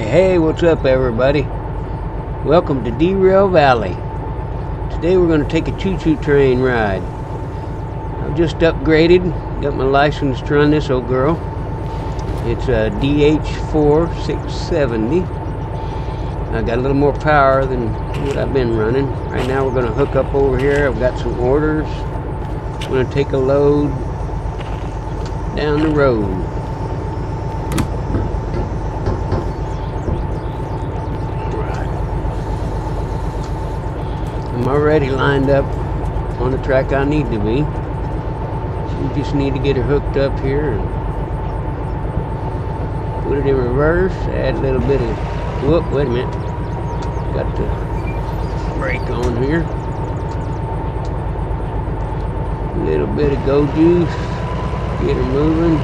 Hey, what's up everybody? Welcome to Derail Valley. Today we're going to take a choo-choo train ride. I've just upgraded, got my license to run this old girl. It's a DH4 670. I got a little more power than what I've been running. Right now we're going to hook up over here. I've got some orders. I'm going to take a load down the road. I'm already lined up on the track I need to be. So we just need to get her hooked up here and put it in reverse. Add a little bit of, whoop, wait a minute. Got the brake on here. A little bit of go juice. Get her moving.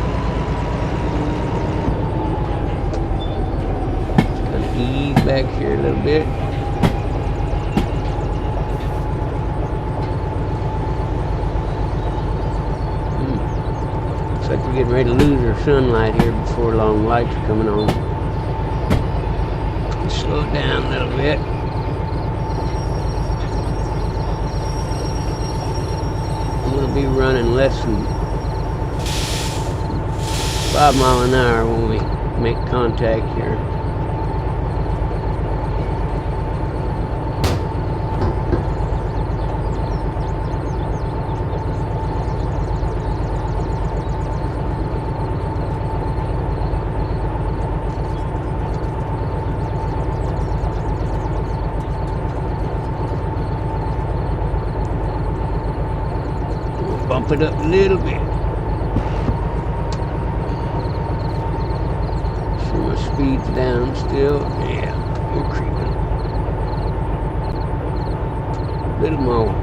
Kind of ease back here a little bit. Looks like we're getting ready to lose our sunlight here before long. Lights are coming on. Let's slow it down a little bit. I'm going to be running less than 5 miles an hour when we make contact here. Bump it up a little bit. So my speed's down still. Yeah, we're creeping. A little more.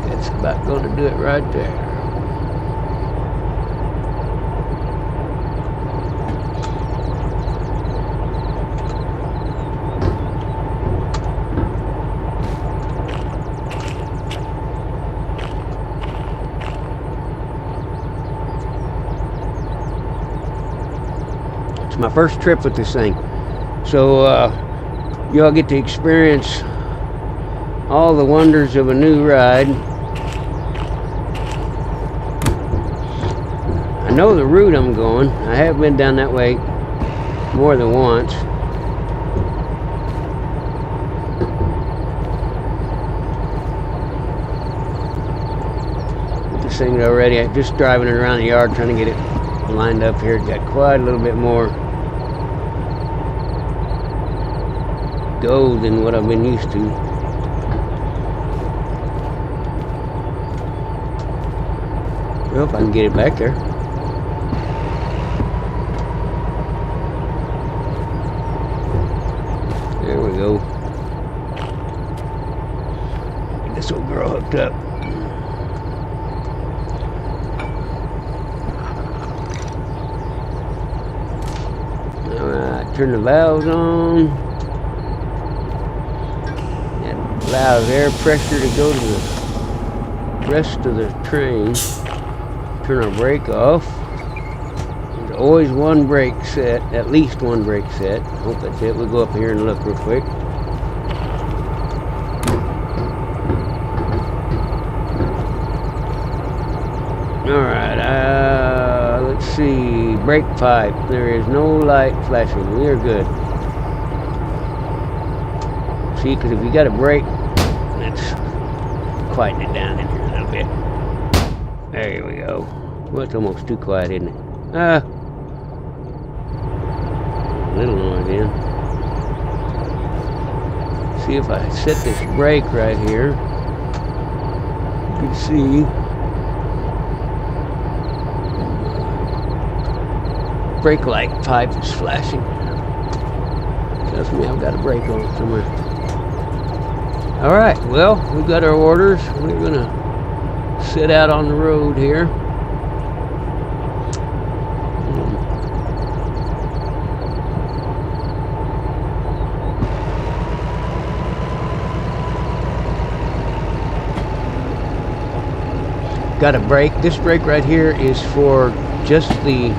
That's about going to do it right there. It's my first trip with this thing, so y'all get to experience all the wonders of a new ride. I know the route I'm going. I have been down that way more than once. This thing already, I'm just driving it around the yard trying to get it lined up here. Got quite a little bit more go than what I've been used to. Well, if I can get it back there. There we go. Get this old girl hooked up. Alright, turn the valves on. That allows air pressure to go to the rest of the train. Turn our brake off. There's always one brake set, at least one brake set. I hope that's it. We'll go up here and look real quick. Alright, let's see. Brake pipe. There is no light flashing. We are good. See, because if you got a brake, let's quieten it down in here a little bit. There we go. Well, it's almost too quiet, isn't it? A little noise in. See if I set this brake right here. You can see brake light pipe is flashing. Tells me I've got a brake on it somewhere. All right, well, we've got our orders. We're gonna sit out on the road here. Got a brake. This brake right here is for just the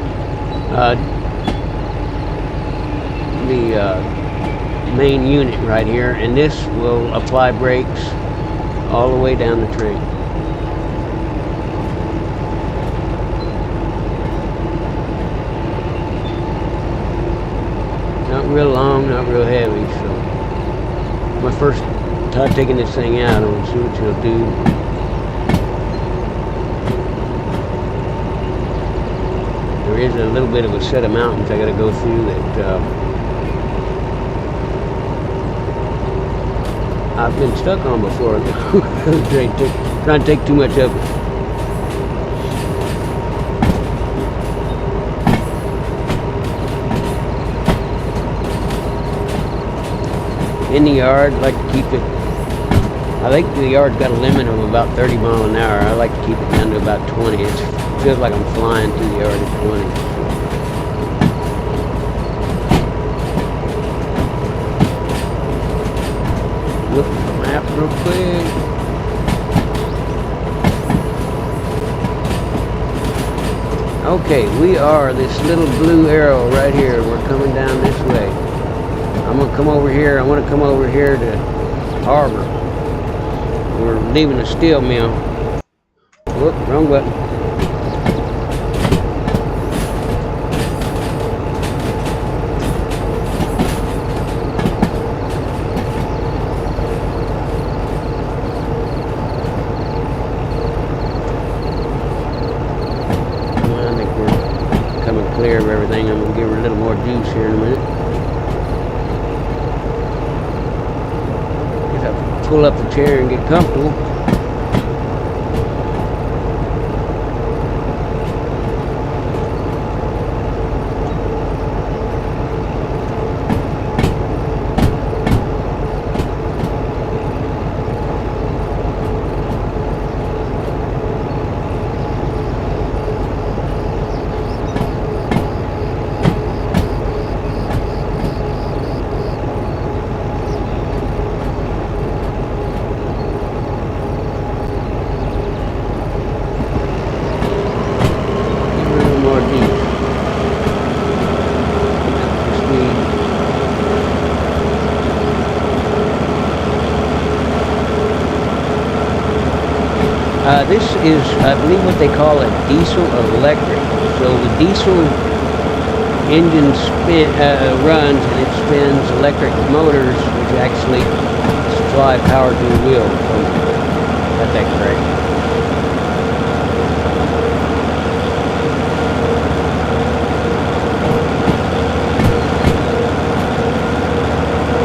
main unit right here, and this will apply brakes all the way down the train. Not real long, not real heavy, so my first time taking this thing out, I'll see what she'll do. There is a little bit of a set of mountains I got to go through that I've been stuck on before. Trying to take too much of it. In the yard, I like to keep it. I think the yard's got a limit of about 30 miles an hour. I like to keep it down to about 20. It feels like I'm flying through the yard at 20. Look at the map real quick. Okay, we are this little blue arrow right here. We're coming down this way. I'm gonna come over here. I want to come over here to Harbor. We're leaving the steel mill. Whoop, wrong button. Clear of everything. I'm going to give her a little more juice here in a minute. Just have to pull up the chair and get comfortable. This is, I believe, what they call a diesel electric. So the diesel engine runs and it spins electric motors, which actually supply power to the wheel. So, got that correct.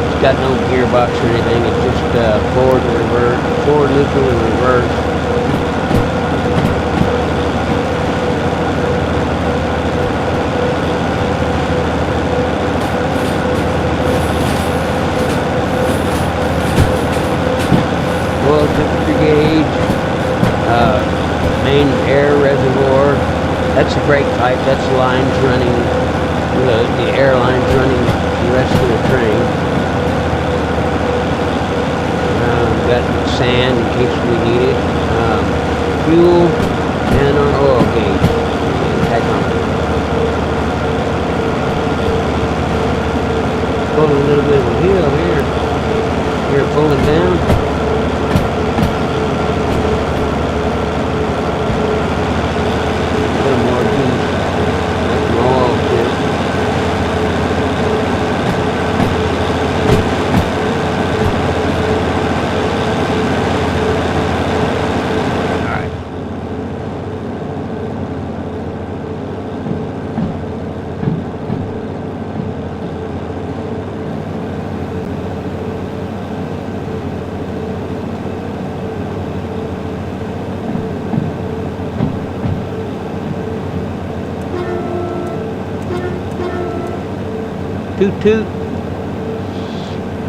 It's got no gearbox or anything. It's just forward and reverse, forward neutral and reverse. Oil temperature gauge, main air reservoir. That's the brake pipe. That's the lines running, the air lines running the rest of the train. Got sand in case we need it. Fuel and our oil gauge. Tachometer. Pulling a little bit of a hill here. Here pulling down. Toot toot.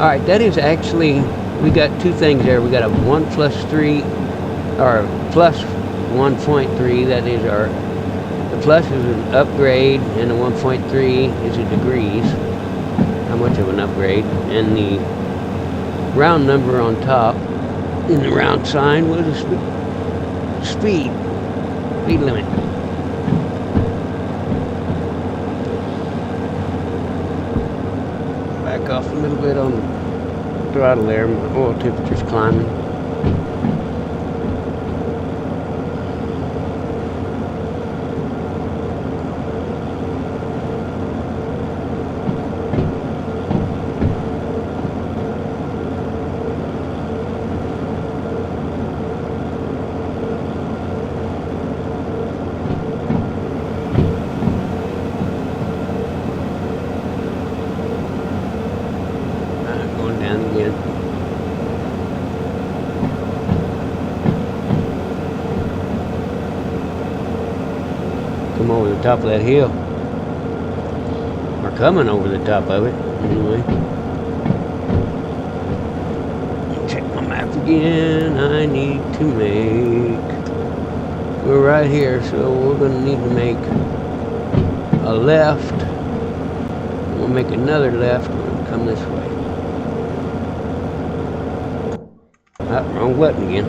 Alright, that is actually, we got two things there. We got a 1+3, or plus 1.3, that is the plus is an upgrade, and the 1.3 is a degrees, how much of an upgrade, and the round number on top in the round sign was a speed limit. Back off a little bit on the throttle there, my oil temperature's climbing. Come over the top of that hill, or coming over the top of it anyway. Check my map again. I need to we're right here, so we're going to need to make a left. We'll make another left and come this way. Wrong button again.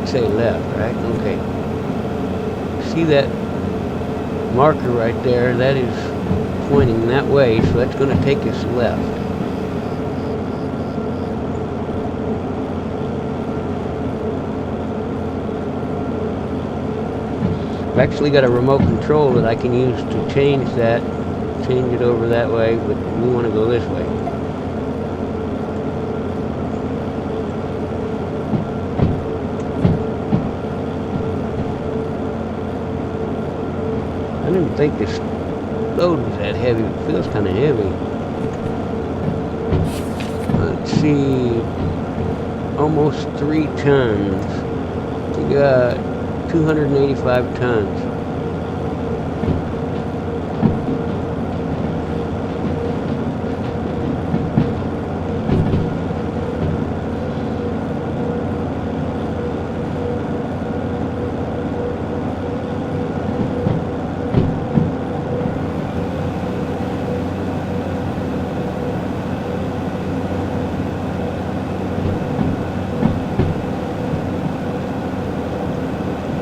Say left, right? Okay. See that marker right there? That is pointing that way, so that's going to take us left. I've actually got a remote control that I can use to change it over that way, but we want to go this way. I didn't think this load was that heavy. It feels kind of heavy. Let's see. Almost 3 tons. We got 285 tons.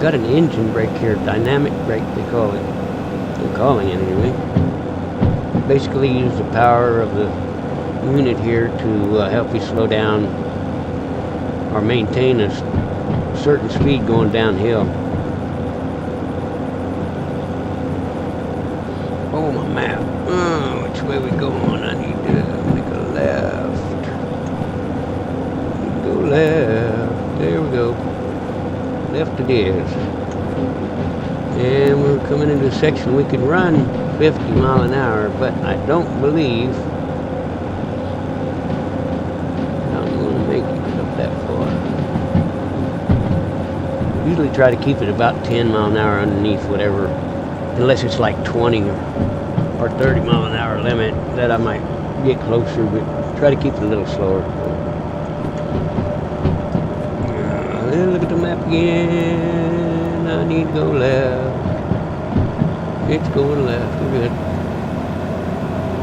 Got an engine brake here, dynamic brake they call it. They're calling it anyway. Basically use the power of the unit here to help you slow down or maintain a certain speed going downhill. Oh, my map. Oh, which way we going? I need to make a left. Go left. There we go. Left it is. And we're coming into a section we can run 50 miles an hour, but I don't believe I'm going to make it up that far. Usually try to keep it about 10 miles an hour underneath whatever, unless it's like 20 or 30 mile an hour limit, that I might get closer, but try to keep it a little slower. Look at the map again. I need to go left. It's going left. We're good.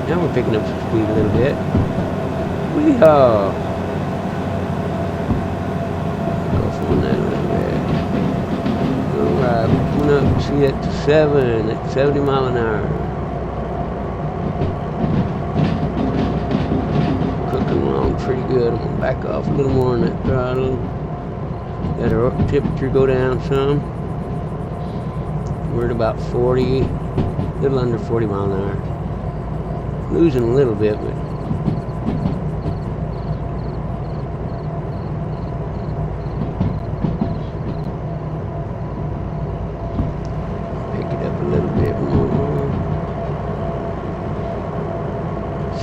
Now we're picking up some speed a little bit. Weehaw! Go from that a little bit. Alright, we're coming up. See that to 7 at 70 miles an hour. Cooking along pretty good. I'm going to back off a little more on that throttle. Let our temperature go down some. We're at about 40, a little under 40 miles an hour. Losing a little bit, but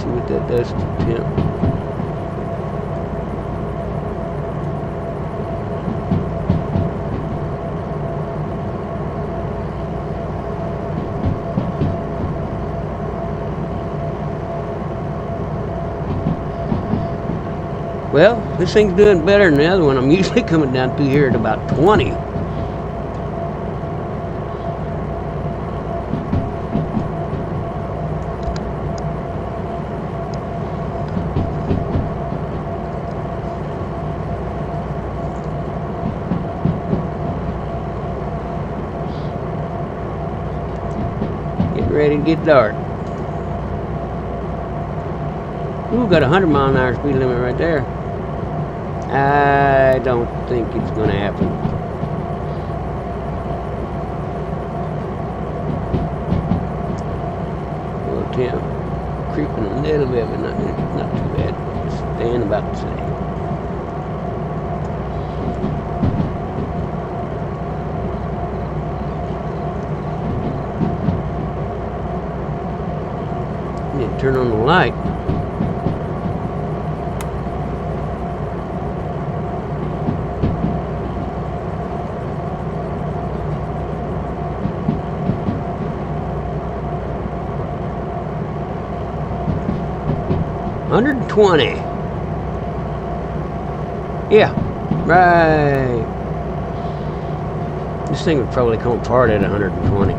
see what that does to the temp. Well, this thing's doing better than the other one. I'm usually coming down through here at about 20. Getting ready to get dark. Ooh, got a 100-mile-an-hour speed limit right there. I don't think it's going to happen. Well, temp creeping a little bit, but not too bad. Just staying about the same. Need to turn on the light. $120. Yeah, right. This thing would probably come apart at 120.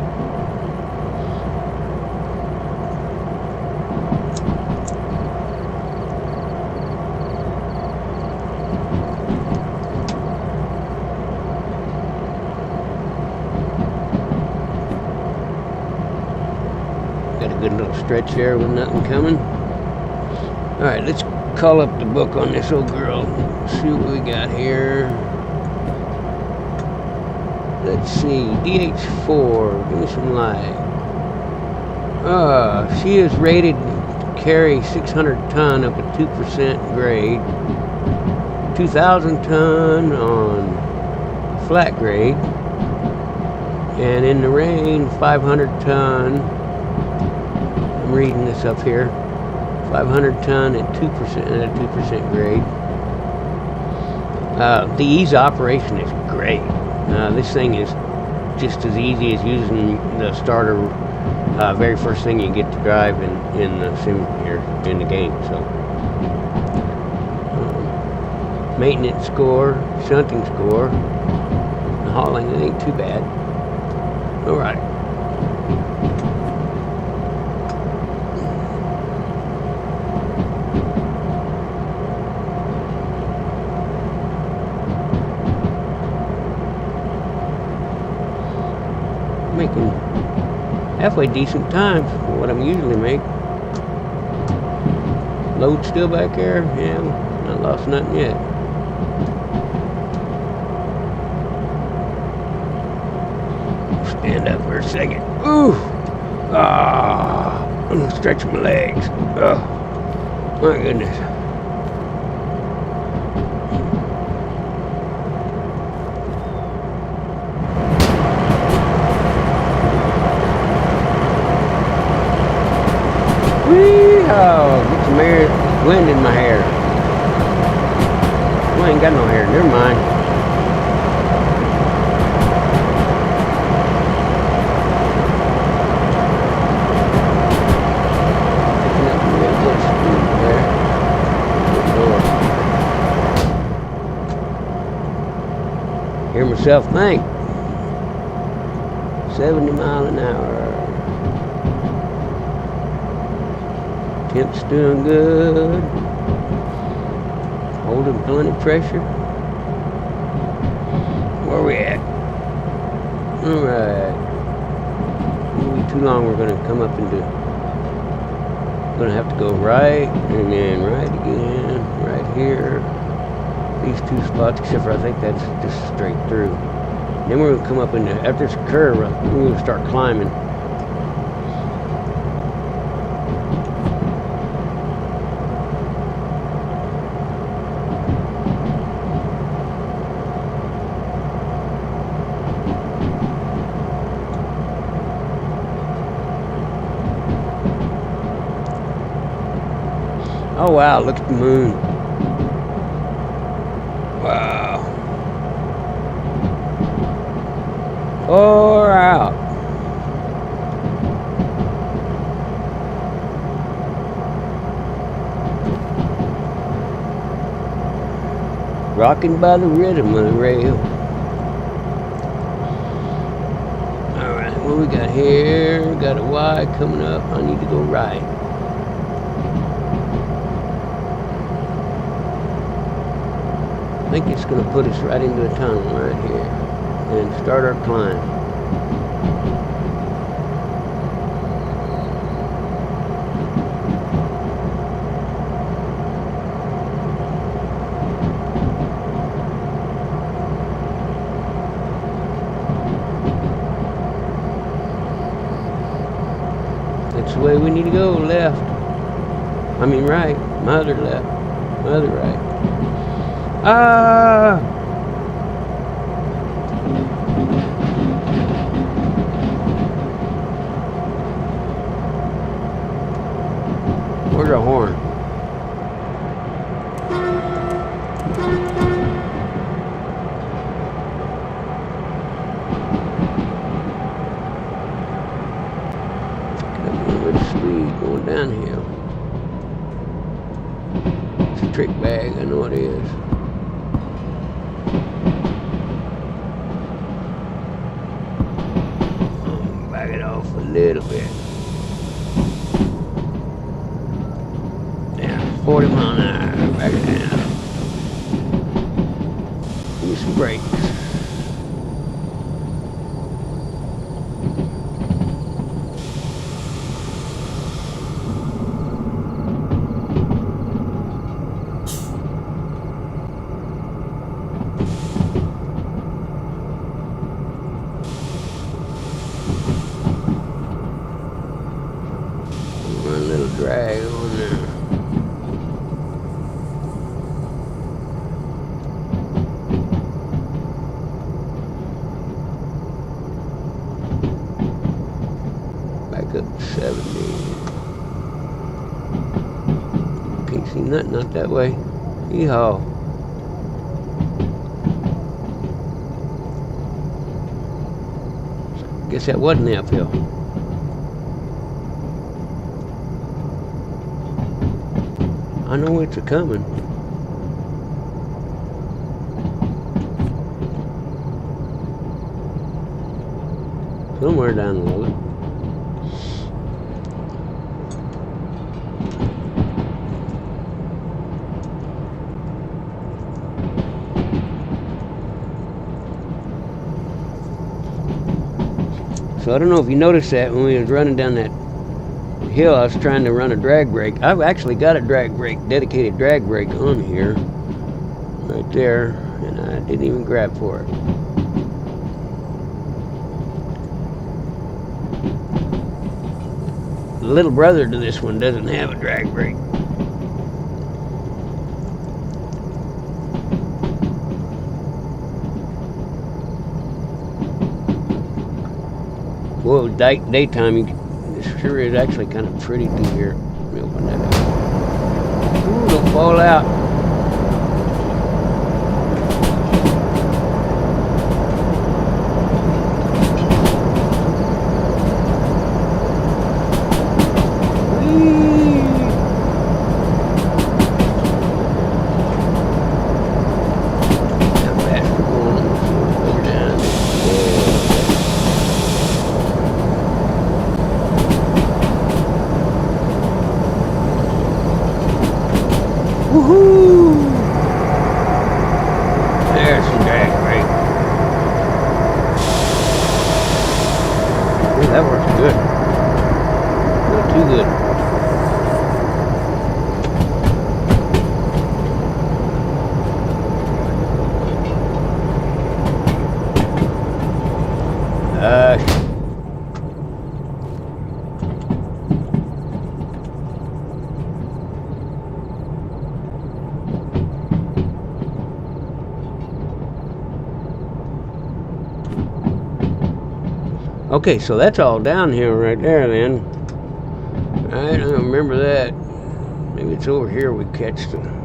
Got a good little stretch there with nothing coming. Alright, let's call up the book on this old girl. See what we got here. Let's see, DH4, give me some light. She is rated to carry 600 ton up at 2% grade. 2,000 ton on flat grade. And in the rain, 500 ton. I'm reading this up here. 500 ton at 2% grade. The ease of operation is great. This thing is just as easy as using the starter, very first thing you get to drive in the sim here in the game. So, maintenance score, shunting score, the hauling, it ain't too bad. All right. Making halfway decent time for what I'm usually make. Load still back there? Yeah, not lost nothing yet. Stand up for a second. Ooh! I'm gonna stretch my legs. Oh, my goodness. Oh, get some air, wind in my hair. Well, I ain't got no hair, never mind. Picking up a real good speed there. Hear myself think. 70 miles an hour. Temp's doing good. Holding plenty of pressure. Where we at? Alright. Won't be too long, we're going to come up into. Going to have to go right, and then right again, right here. These two spots, except for I think that's just straight through. Then we're going to come up into, after this curve, we're going to start climbing. Oh wow, look at the moon. Wow. Far out. Rocking by the rhythm of the rail. Alright, what we got here? Got a Y coming up. I need to go right. I think it's going to put us right into a tunnel right here and start our climb. That's the way we need to go, left. I mean right, my other left, my other right. Where's our horn? Got a little bit of speed going downhill. It's a trick bag, I know it is. Back it off a little bit. Down 40 miles an hour, back it down. Give me some brakes. Run a little drag on there. Back up to 70. Can't see nothing out that way. Yeehaw. Guess that wasn't uphill. I know it's a coming. Somewhere down the road. So I don't know if you noticed that when we was running down that hill, I was trying to run a drag brake. I've actually got a drag brake, dedicated drag brake on here, right there, and I didn't even grab for it. The little brother to this one doesn't have a drag brake. Well, daytime, it sure is actually kind of pretty through here. Let me open that up. Ooh, don't fall out. Woohoo! There's some drag brake. Ooh, that works good. Not too good. Okay, so that's all downhill right there then. Alright, I remember that. Maybe it's over here we catch the...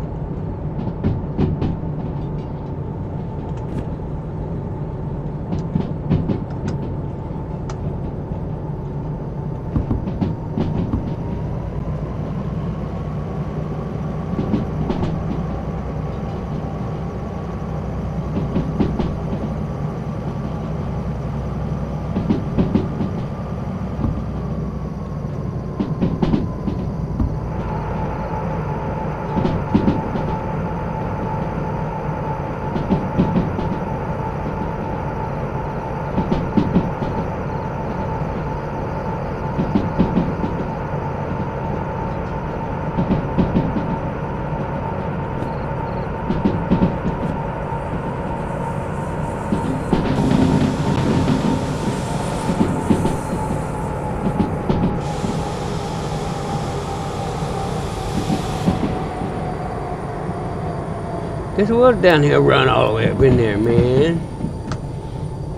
Guess it was downhill run all the way up in there, man.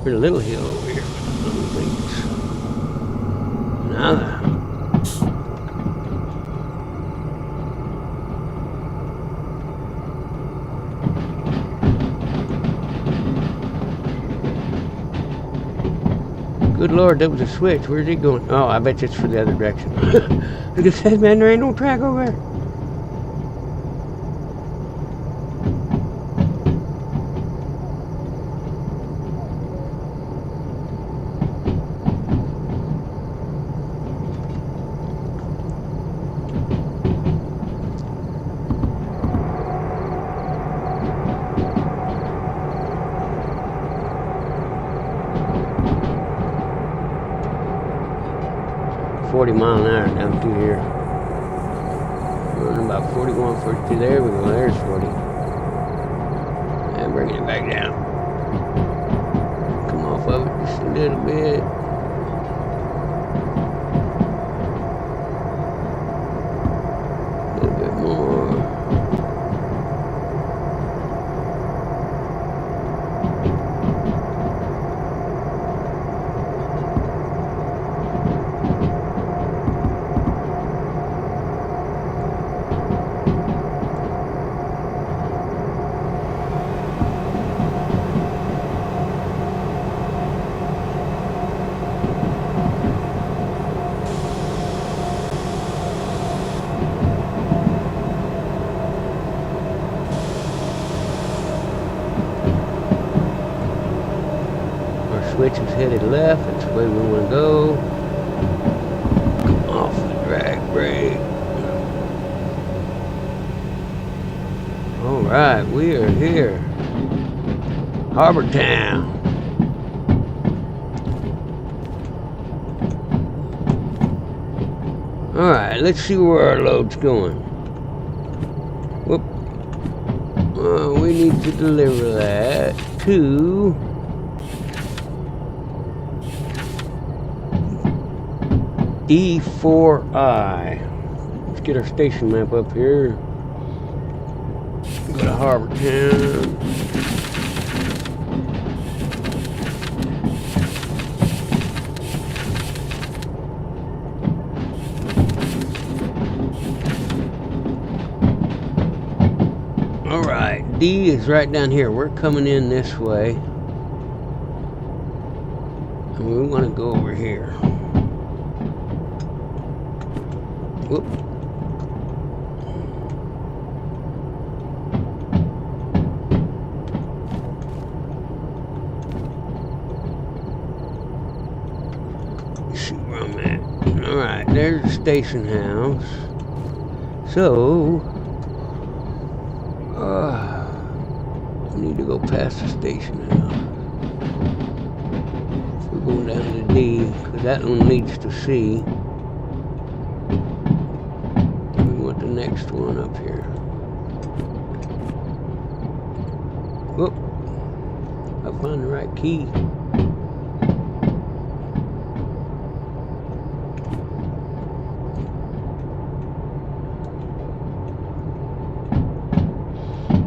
There's a little hill over here. Nada. Good Lord, that was a switch. Where's it going? Oh, I bet it's for the other direction. Look at that, man. There ain't no track over there. $40 mph down through here. Running about 41, 42. There we go. There's 40. And bringing it back down. Come off of it just a little bit. A little bit more. Switch is headed left, that's the way we want to go. Come off the drag brake. Alright, we are here. Harbor Town. Alright, let's see where our load's going. Whoop. We need to deliver that to D4I. Let's get our station map up here. Go to Harbor Town. Alright, D is right down here. We're coming in this way. And we want to go over here. Whoop. Let's see where I'm at. Alright, there's the station house. So, we need to go past the station house. We're going down to D, because that one leads to C. Next one up here. Whoop. I found the right key.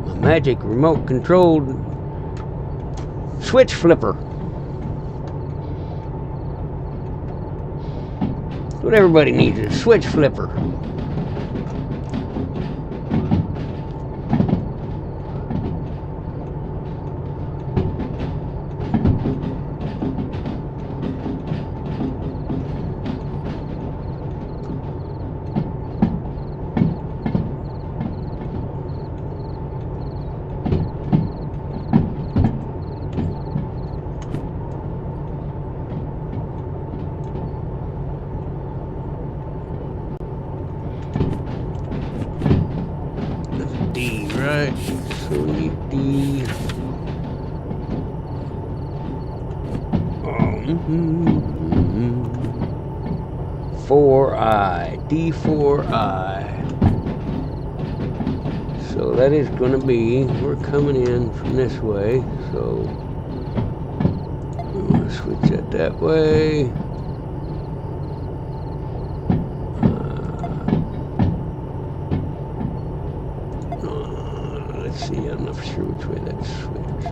A magic remote controlled switch flipper. That's what everybody needs, is a switch flipper. right. Sweet D. Oh, 4I. D4I. So that is going to be, we're coming in from this way, so I'm going to switch that way. Let's see, I'm not sure which way that switch.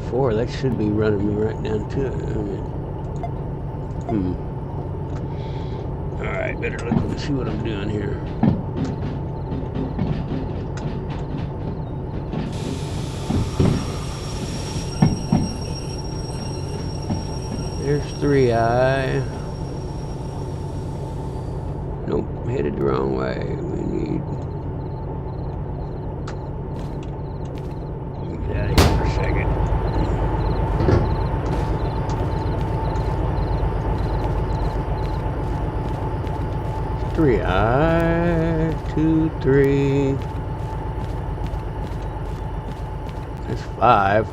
4, that should be running me right down to it. Alright, better look and see what I'm doing here. There's 3I. Nope, headed the wrong way. We need... Get out of here for a second. 3I, 2, 3. That's 5.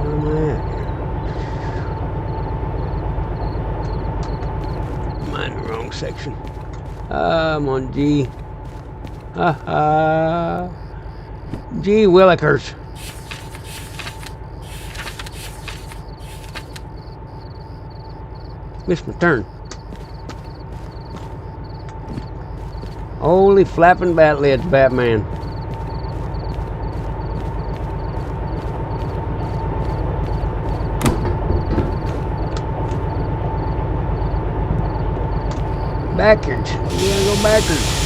Where am I at here? I'm in the wrong section. I'm on G. G Willikers. Missed my turn. Holy flapping bat lids, Batman. Backwards. We gotta go backwards.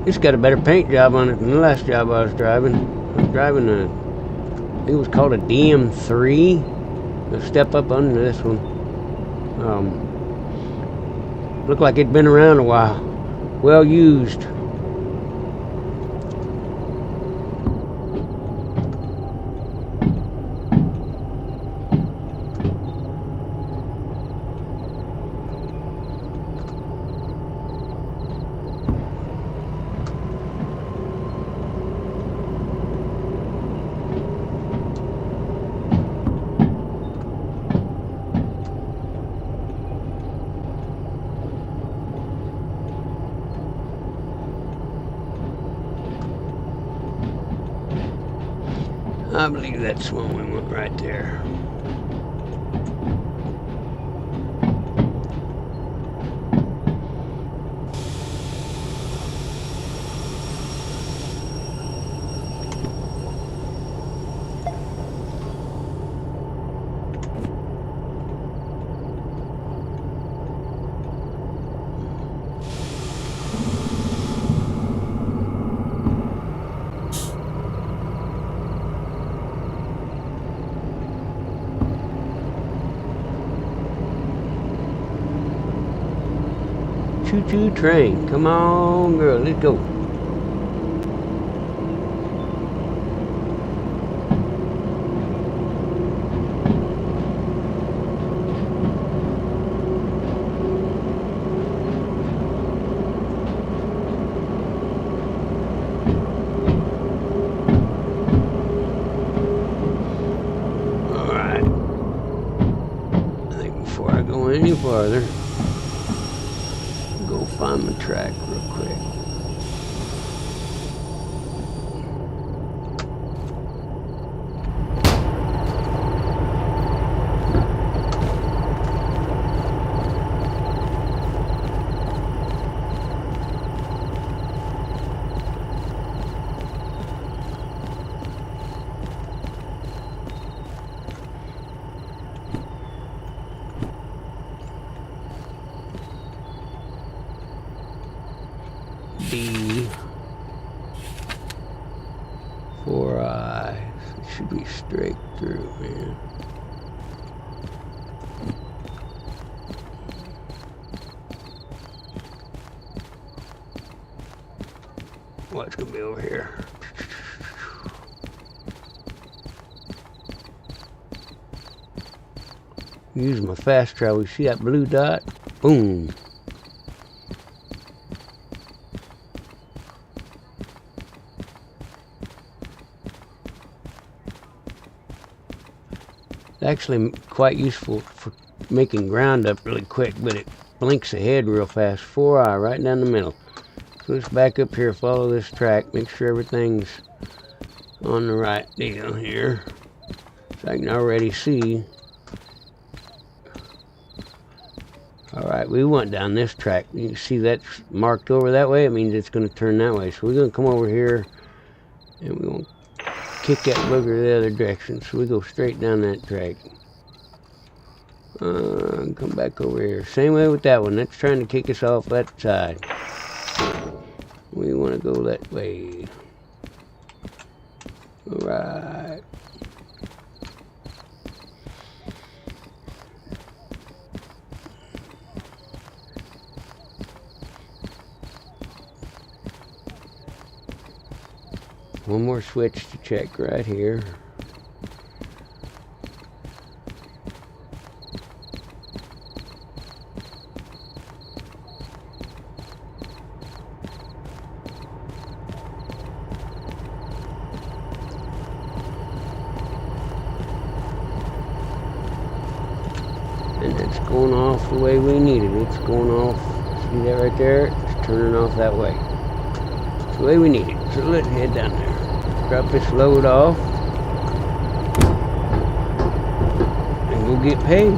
It's got a better paint job on it than the last job I was driving. I was driving a, I think it was called a DM3. A step up under this one. Looked like it'd been around a while. Well used. I believe that's when we went right there. Choo-choo train. Come on, girl. Let's go. All right. I think before I go any farther, go find my track real quick. 4 eyes. It should be straight through, man. What's gonna be over here? Use my fast travel. You see that blue dot? Boom. It's actually quite useful for making ground up really quick, but it blinks ahead real fast. 4 eye right down the middle. So let's back up here, follow this track, make sure everything's on the right deal here. So I can already see. Alright, we went down this track. You can see that's marked over that way. It means it's going to turn that way. So we're going to come over here and we want to kick that booger the other direction. So we go straight down that track. Come back over here. Same way with that one. That's trying to kick us off that side. We want to go that way. Alright. One more switch to check right here. And it's going off the way we need it. It's going off. See that right there? It's turning off that way. It's the way we need it. So let's head down there. Drop this load off. And we'll get paid.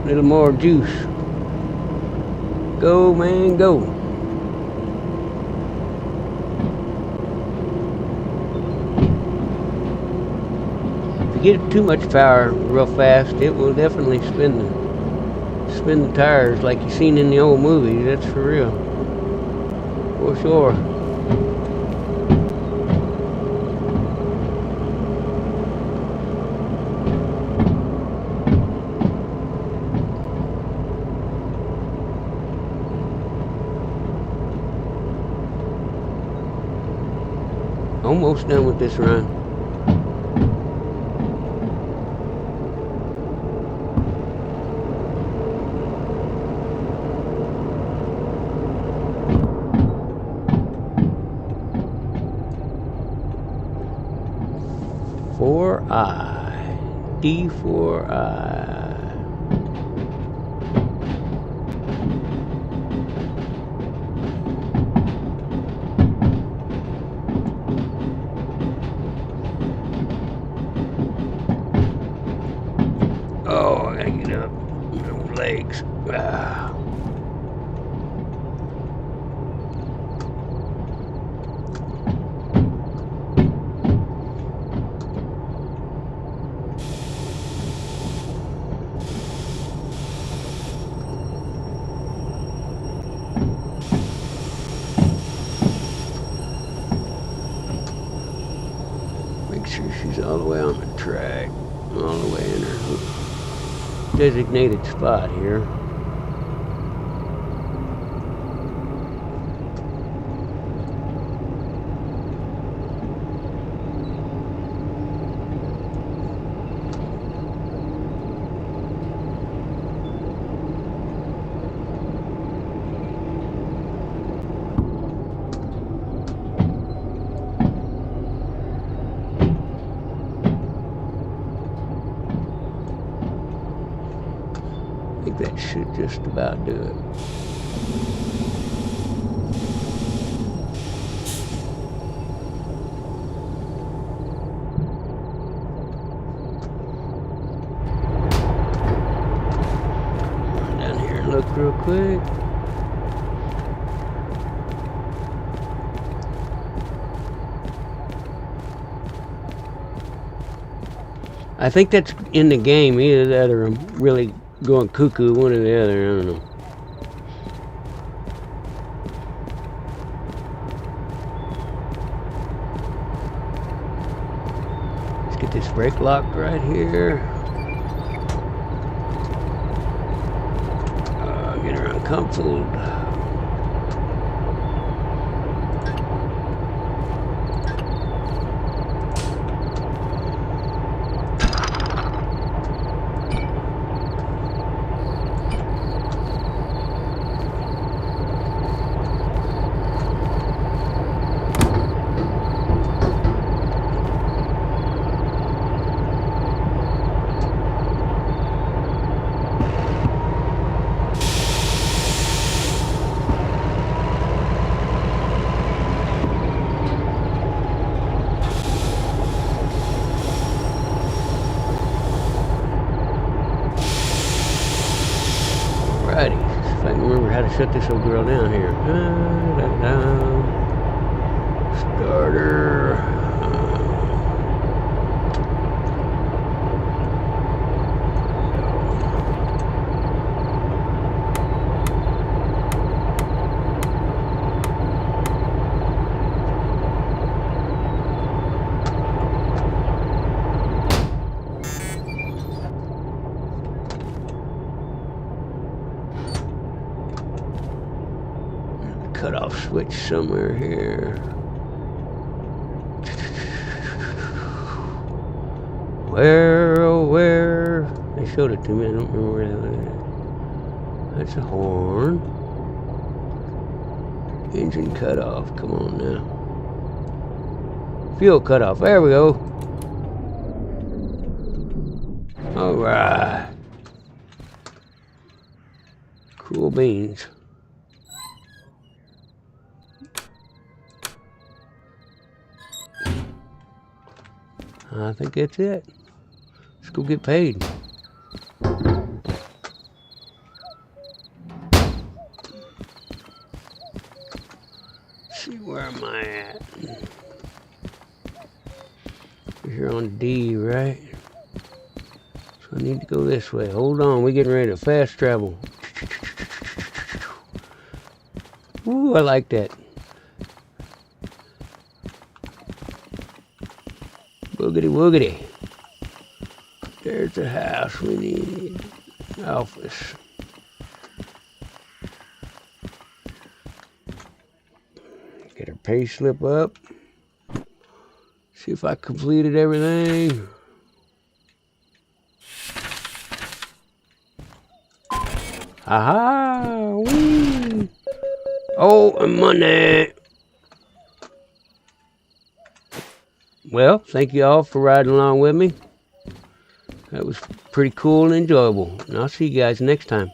Little more juice. Go, man, go. If you get too much power real fast, it will definitely spin the tires like you seen in the old movies. That's for real. For sure. Almost done with this run. D4I. Oh, I gotta get up. Those legs. Ah. Make sure she's all the way on the track, all the way in her designated spot here. I think that should just about do it. Down here and look real quick. I think that's in the game. Either that or I'm really going cuckoo, one or the other. I don't know. Let's get this brake locked right here. Get her uncoupled. Alrighty, if I can remember how to shut this old girl down here. Starter. Cutoff switch somewhere here. Where, oh where? They showed it to me, I don't remember where that was. That's a horn. Engine cutoff, come on now. Fuel cutoff, there we go. Alright. Cool beans. I think that's it. Let's go get paid. See, where am I at? We're here on D, right? So I need to go this way. Hold on, we're getting ready to fast travel. Ooh, I like that. Woogity woogity. There's the house we need. Office. Get her pay slip up. See if I completed everything. Aha! Whee! Oh, and money! Well, thank you all for riding along with me. That was pretty cool and enjoyable. And I'll see you guys next time.